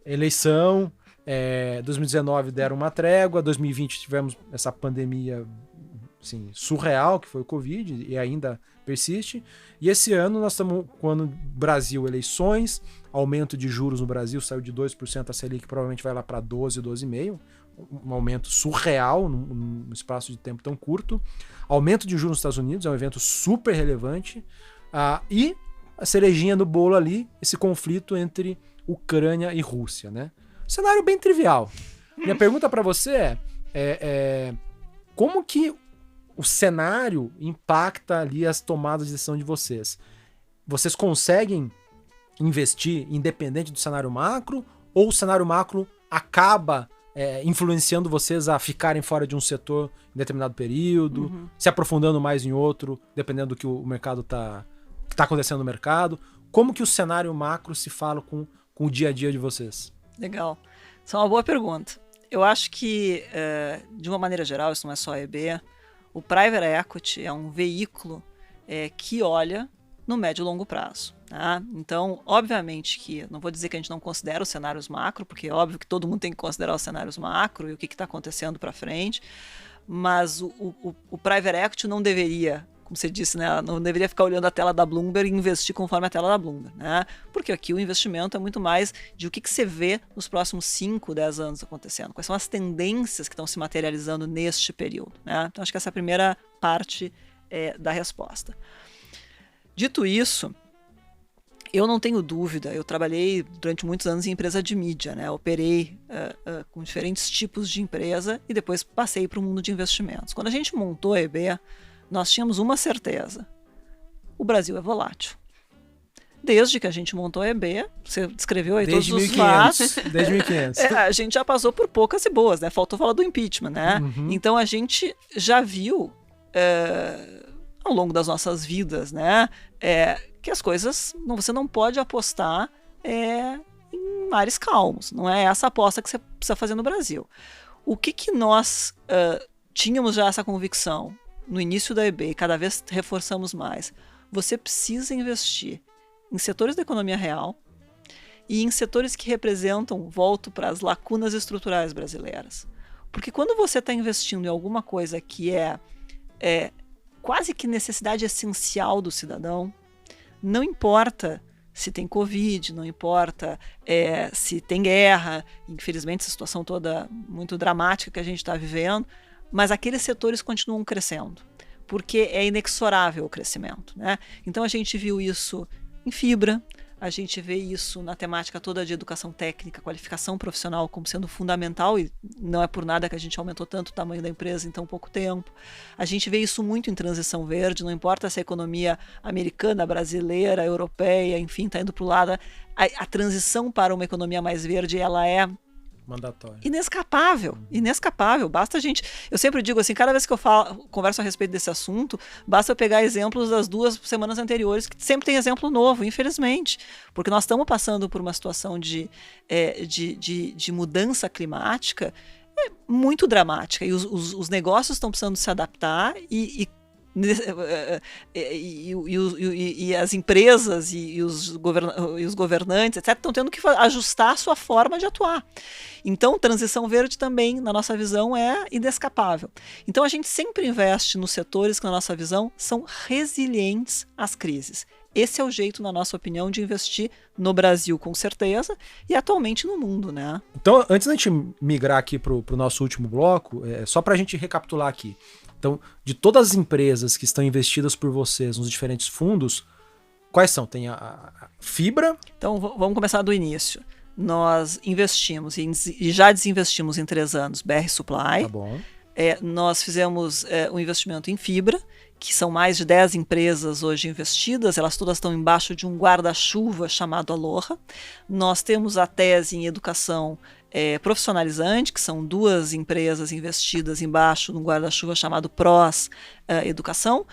Eleição. 2019 deram uma trégua, 2020 tivemos essa pandemia assim, surreal, que foi o Covid, e ainda persiste. E esse ano nós estamos com o ano Brasil, eleições, aumento de juros no Brasil, saiu de 2%, a Selic provavelmente vai lá para 12, 12,5%, um aumento surreal num espaço de tempo tão curto. Aumento de juros nos Estados Unidos, é um evento super relevante. E a cerejinha no bolo ali, esse conflito entre Ucrânia e Rússia, né? Cenário bem trivial. Minha pergunta para você como que o cenário impacta ali as tomadas de decisão de vocês? Vocês conseguem investir independente do cenário macro ou o cenário macro acaba influenciando vocês a ficarem fora de um setor em determinado período, se aprofundando mais em outro, dependendo do que o mercado tá acontecendo no mercado? Como que o cenário macro se fala com o dia a dia de vocês? Legal. Isso é uma boa pergunta. Eu acho que, de uma maneira geral, isso não é só EB, o private equity é um veículo que olha no médio e longo prazo. Tá? Então, obviamente que, não vou dizer que a gente não considera os cenários macro, porque é óbvio que todo mundo tem que considerar os cenários macro e o que está acontecendo para frente, mas o private equity não deveria, como você disse, né, não deveria ficar olhando a tela da Bloomberg e investir conforme a tela da Bloomberg, né? Porque aqui o investimento é muito mais de o que você vê nos próximos 5, 10 anos acontecendo, quais são as tendências que estão se materializando neste período, né? Então acho que essa é a primeira parte da resposta. Dito isso, eu não tenho dúvida, eu trabalhei durante muitos anos em empresa de mídia, né? Operei com diferentes tipos de empresa e depois passei para o mundo de investimentos. Quando a gente montou a EB, nós tínhamos uma certeza: o Brasil é volátil. Desde que a gente montou a EB, você descreveu aí todos os fatos. Desde 1500. A gente já passou por poucas e boas, né? Faltou falar do impeachment, né? Então a gente já viu ao longo das nossas vidas, né? Que as coisas, você não pode apostar em mares calmos. Não é essa aposta que você precisa fazer no Brasil. O que nós tínhamos já essa convicção no início da EB, e cada vez reforçamos mais? Você precisa investir em setores da economia real e em setores que representam, volto para as lacunas estruturais brasileiras. Porque quando você está investindo em alguma coisa que é quase que necessidade essencial do cidadão, não importa se tem Covid, não importa se tem guerra, infelizmente essa situação toda muito dramática que a gente está vivendo, mas aqueles setores continuam crescendo, porque é inexorável o crescimento, né? Então a gente viu isso em fibra, a gente vê isso na temática toda de educação técnica, qualificação profissional como sendo fundamental, e não é por nada que a gente aumentou tanto o tamanho da empresa em tão pouco tempo. A gente vê isso muito em transição verde, não importa se a economia americana, brasileira, europeia, enfim, está indo para o lado, a transição para uma economia mais verde, ela é mandatório. Inescapável. Basta a gente... Eu sempre digo assim, cada vez que eu converso a respeito desse assunto, basta eu pegar exemplos das 2 semanas anteriores, que sempre tem exemplo novo, infelizmente. Porque nós estamos passando por uma situação de mudança climática muito dramática. E os negócios estão precisando se adaptar e as empresas e os governantes, etc., estão tendo que ajustar a sua forma de atuar. Então, transição verde também, na nossa visão, é inescapável. Então, a gente sempre investe nos setores que, na nossa visão, são resilientes às crises. Esse é o jeito, na nossa opinião, de investir no Brasil, com certeza, e atualmente no mundo, né? Então, antes da gente migrar aqui para o nosso último bloco, só para a gente recapitular aqui. Então, de todas as empresas que estão investidas por vocês nos diferentes fundos, quais são? Tem a Fibra? Então, vamos começar do início. Nós investimos e já desinvestimos em 3 anos BR Supply. Tá bom. Nós fizemos um investimento em Fibra, que são mais de 10 empresas hoje investidas, elas todas estão embaixo de um guarda-chuva chamado Aloha. Nós temos a tese em educação profissionalizante, que são 2 empresas investidas embaixo de um guarda-chuva chamado PROS Educação.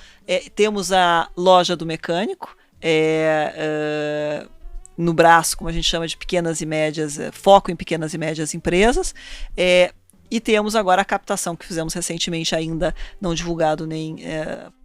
Temos a loja do mecânico, no braço, como a gente chama de pequenas e médias, foco em pequenas e médias empresas. E temos agora a captação que fizemos recentemente, ainda não divulgado nem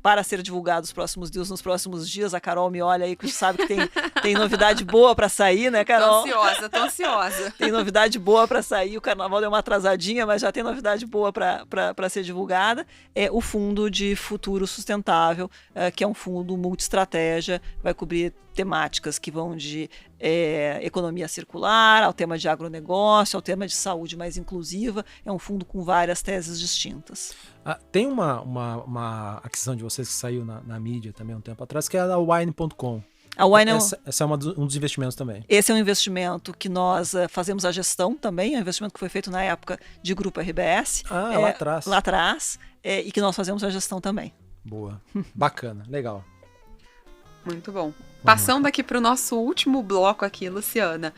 para ser divulgado nos próximos dias. A Carol me olha aí que sabe que tem novidade boa para sair, né, Carol? Tô ansiosa. Tem novidade boa para sair. O carnaval deu uma atrasadinha, mas já tem novidade boa para ser divulgada. É o Fundo de Futuro Sustentável, que é um fundo multi-estratégia, vai cobrir temáticas que vão de economia circular, ao tema de agronegócio, ao tema de saúde mais inclusiva. É um fundo com várias teses distintas. Tem uma aquisição de vocês que saiu na mídia também um tempo atrás, que é a Wine.com. A Wine essa é um dos investimentos também. Esse é um investimento que nós fazemos a gestão também, é um investimento que foi feito na época de Grupo RBS. Lá atrás. Lá atrás, e que nós fazemos a gestão também. Boa. Bacana, legal. Muito bom. Passando aqui para o nosso último bloco aqui, Luciana.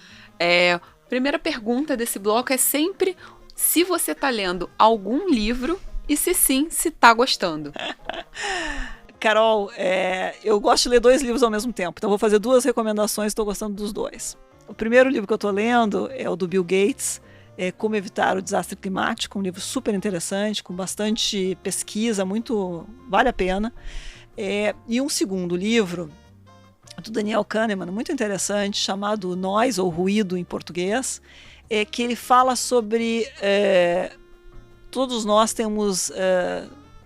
Primeira pergunta desse bloco é sempre se você está lendo algum livro e se sim, se está gostando. Carol, eu gosto de ler 2 livros ao mesmo tempo, então vou fazer 2 recomendações, estou gostando dos 2. O primeiro livro que eu estou lendo é o do Bill Gates, Como Evitar o Desastre Climático, um livro super interessante, com bastante pesquisa, vale a pena. E um segundo livro, do Daniel Kahneman, muito interessante, chamado Nós, ou Ruído em português, que ele fala sobre todos nós temos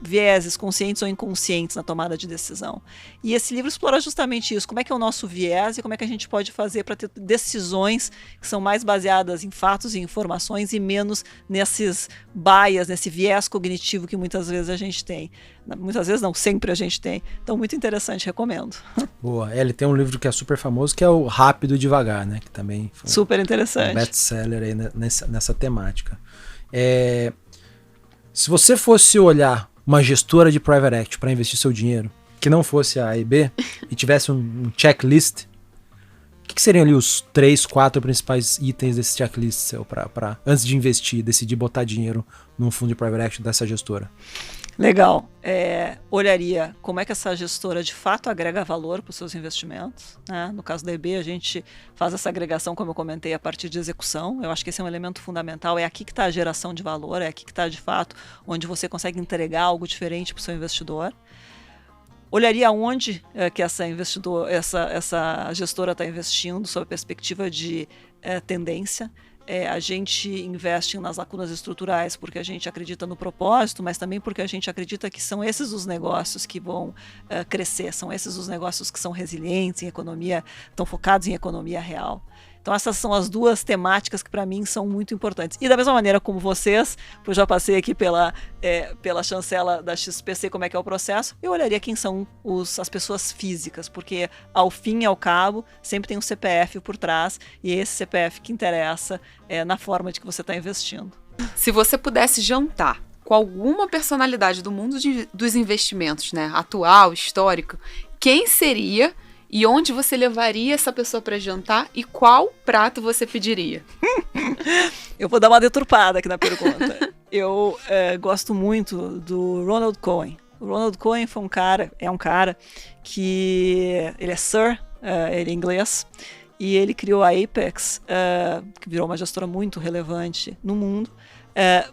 vieses conscientes ou inconscientes na tomada de decisão. E esse livro explora justamente isso, como é que é o nosso viés e como é que a gente pode fazer para ter decisões que são mais baseadas em fatos e informações e menos nesses bias, nesse viés cognitivo que muitas vezes a gente tem. Muitas vezes não, sempre a gente tem. Então, muito interessante, recomendo. Boa. Ele tem um livro que é super famoso, que é o Rápido e Devagar, né? Que também foi super interessante. Um best-seller aí nessa temática. Se você fosse olhar uma gestora de private equity para investir seu dinheiro, que não fosse a AIB, e tivesse um checklist, o que seriam ali os 3, 4 principais itens desse checklist para antes de investir, decidir botar dinheiro num fundo de private equity dessa gestora? Legal. Olharia como é que essa gestora de fato agrega valor para os seus investimentos, né? No caso da EB, a gente faz essa agregação, como eu comentei, a partir de execução. Eu acho que esse é um elemento fundamental. É aqui que está a geração de valor, é aqui que está, de fato, onde você consegue entregar algo diferente para o seu investidor. Olharia onde que essa gestora está investindo, sob a perspectiva de tendência. a gente investe nas lacunas estruturais porque a gente acredita no propósito, mas também porque a gente acredita que são esses os negócios que vão crescer, são esses os negócios que são resilientes em economia, estão focados em economia real. Então essas são as duas temáticas que para mim são muito importantes. E da mesma maneira como vocês, eu já passei aqui pela chancela da XPC, como é que é o processo, eu olharia quem são as pessoas físicas, porque ao fim e ao cabo sempre tem um CPF por trás, e é esse CPF que interessa na forma de que você está investindo. Se você pudesse jantar com alguma personalidade do mundo dos investimentos, né, atual, histórico, quem seria? E onde você levaria essa pessoa para jantar e qual prato você pediria? Eu vou dar uma deturpada aqui na pergunta. Eu gosto muito do Ronald Cohen. O Ronald Cohen é um cara que ele é Sir, ele é inglês, e ele criou a Apex, que virou uma gestora muito relevante no mundo.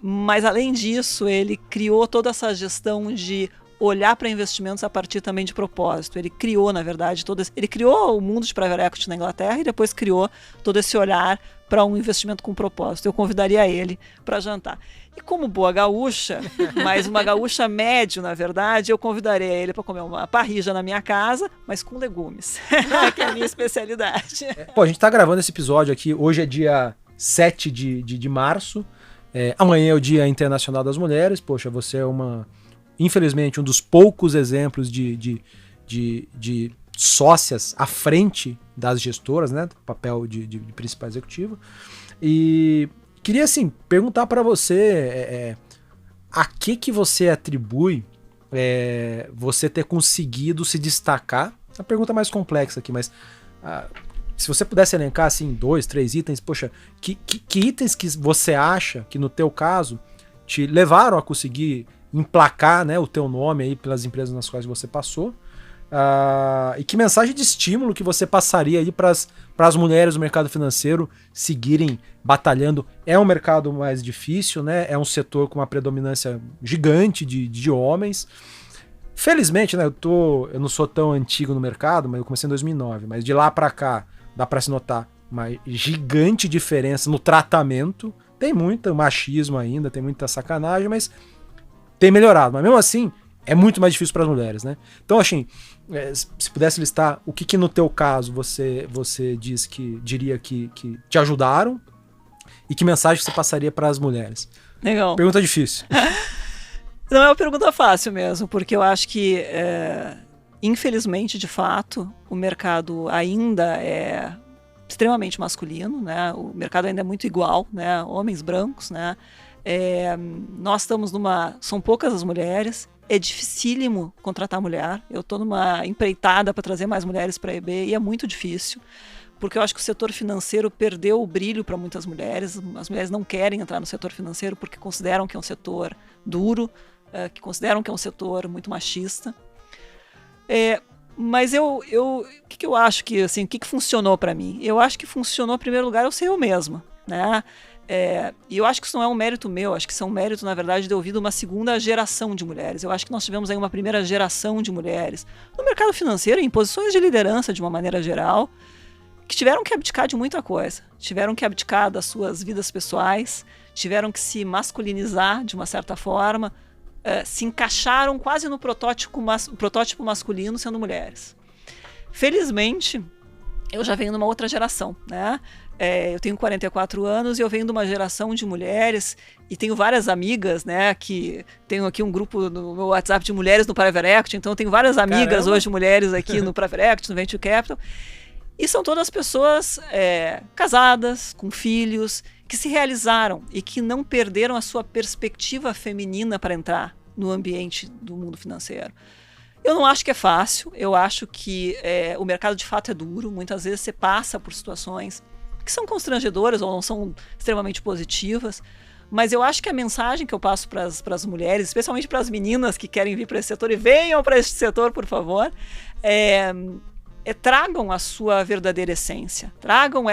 Mas além disso, ele criou toda essa gestão de olhar para investimentos a partir também de propósito. Ele criou, na verdade, ele criou o mundo de private equity na Inglaterra e depois criou todo esse olhar para um investimento com propósito. Eu convidaria ele para jantar. E como boa gaúcha, mas uma gaúcha médio, na verdade, eu convidaria ele para comer uma parrilla na minha casa, mas com legumes, que é a minha especialidade. Pô, a gente tá gravando esse episódio aqui, hoje é dia 7 de março, amanhã é o Dia Internacional das Mulheres. Poxa, você é infelizmente, um dos poucos exemplos de sócias à frente das gestoras, né, do papel de principal executivo. E queria, assim, perguntar para você a que você atribui você ter conseguido se destacar. É uma pergunta mais complexa aqui, mas se você pudesse elencar, assim, 2, 3 itens, poxa, que itens que você acha que, no teu caso, te levaram a conseguir emplacar, né, o teu nome aí pelas empresas nas quais você passou, e que mensagem de estímulo que você passaria aí para as mulheres do mercado financeiro seguirem batalhando. É um mercado mais difícil, né, é um setor com uma predominância gigante de homens. Felizmente, né, eu não sou tão antigo no mercado, mas eu comecei em 2009, mas de lá para cá dá para se notar uma gigante diferença no tratamento. Tem muito machismo ainda, tem muita sacanagem, mas tem melhorado, mas mesmo assim é muito mais difícil para as mulheres, né? Então, assim, se pudesse listar o que no teu caso você diria que te ajudaram e que mensagem você passaria para as mulheres? Legal. Pergunta difícil. Não é uma pergunta fácil mesmo, porque eu acho que, infelizmente, de fato, o mercado ainda é extremamente masculino, né? O mercado ainda é muito igual, né? Homens brancos, né? Nós estamos são poucas as mulheres, é dificílimo contratar mulher. Eu estou numa empreitada para trazer mais mulheres para a EB e é muito difícil, porque eu acho que o setor financeiro perdeu o brilho para muitas mulheres. As mulheres não querem entrar no setor financeiro porque consideram que é um setor duro, que consideram que é um setor muito machista. Mas o que eu acho que, assim, o que funcionou para mim? Eu acho que funcionou, em primeiro lugar, eu ser eu mesma, né? E eu acho que isso não é um mérito meu, acho que isso é um mérito, na verdade, de eu vir de uma segunda geração de mulheres. Eu acho que nós tivemos aí uma primeira geração de mulheres no mercado financeiro, em posições de liderança, de uma maneira geral, que tiveram que abdicar de muita coisa. Tiveram que abdicar das suas vidas pessoais, tiveram que se masculinizar de uma certa forma, se encaixaram quase no protótipo masculino sendo mulheres. Felizmente, eu já venho de uma outra geração, né? Eu tenho 44 anos e eu venho de uma geração de mulheres e tenho várias amigas, né? Que tenho aqui um grupo no meu WhatsApp de mulheres no Private Equity, então eu tenho várias amigas Caramba. Hoje mulheres aqui no Private Equity, no Venture Capital. E são todas pessoas casadas, com filhos, que se realizaram e que não perderam a sua perspectiva feminina para entrar no ambiente do mundo financeiro. Eu não acho que é fácil, eu acho que o mercado de fato é duro. Muitas vezes você passa por situações que são constrangedoras ou não são extremamente positivas, mas eu acho que a mensagem que eu passo para as mulheres, especialmente para as meninas que querem vir para esse setor, e venham para esse setor, por favor, tragam a sua verdadeira essência, tragam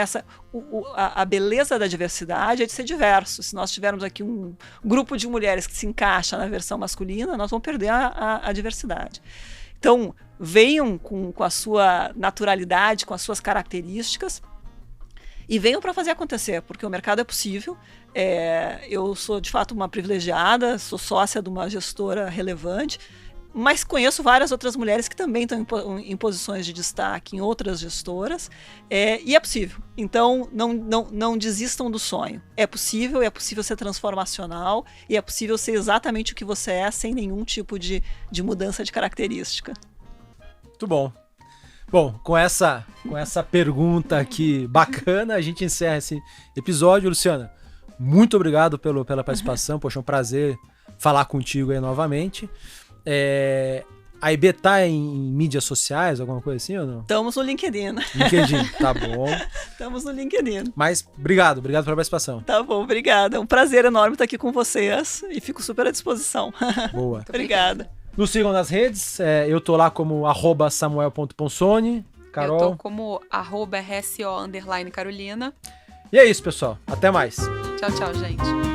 a beleza da diversidade, é de ser diverso. Se nós tivermos aqui um grupo de mulheres que se encaixa na versão masculina, nós vamos perder a diversidade. Então, venham com a sua naturalidade, com as suas características, e venham para fazer acontecer, porque o mercado é possível. Eu sou, de fato, uma privilegiada, sou sócia de uma gestora relevante, mas conheço várias outras mulheres que também estão em posições de destaque em outras gestoras, e é possível. Então, não desistam do sonho. É possível ser transformacional, e é possível ser exatamente o que você é, sem nenhum tipo de mudança de característica. Muito bom. Bom, com essa pergunta aqui bacana, a gente encerra esse episódio. Luciana, muito obrigado pela participação. Poxa, é um prazer falar contigo aí novamente. A IB tá em mídias sociais, alguma coisa assim ou não? Estamos no LinkedIn. LinkedIn, tá bom. Estamos no LinkedIn. Mas obrigado pela participação. Tá bom, obrigada. É um prazer enorme estar aqui com vocês e fico super à disposição. Boa. Obrigada. Nos sigam nas redes, eu tô lá como @samuel.ponsoni. Carol? Eu tô como @RSO_Carolina. E é isso, pessoal. Até mais. Tchau, tchau, gente.